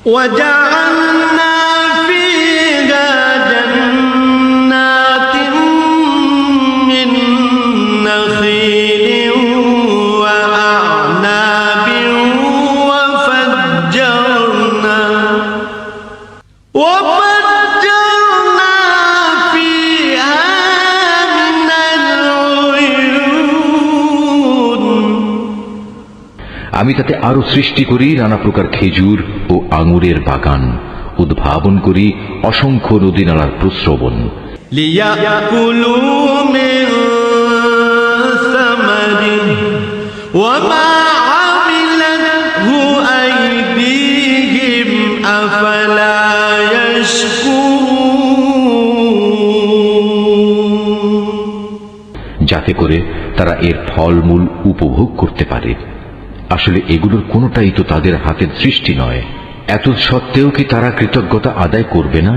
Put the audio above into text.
وجعلنا فيها جنات من نخيل وأعناب وفجرنا فيها من العيون। আমি তাতে আরো সৃষ্টি করি নানা প্রকার খেজুর ও আঙুরের বাগান, উদ্ভাবন করি অসংখ্য নদী নালার প্রস্রবণ। লিয়াকুলু মিন সামারিহি ওয়া মা আমিলাতহু আইদিহিম আফালা ইয়াশকুরুন, যাতে করে তারা এর ফলমূল উপভোগ করতে পারে। আসলে এগুলোর কোনোটাই তো তাদের হাতের সৃষ্টি নয়। এত সত্ত্বেও কি তারা কৃতজ্ঞতা আদায় করবে না?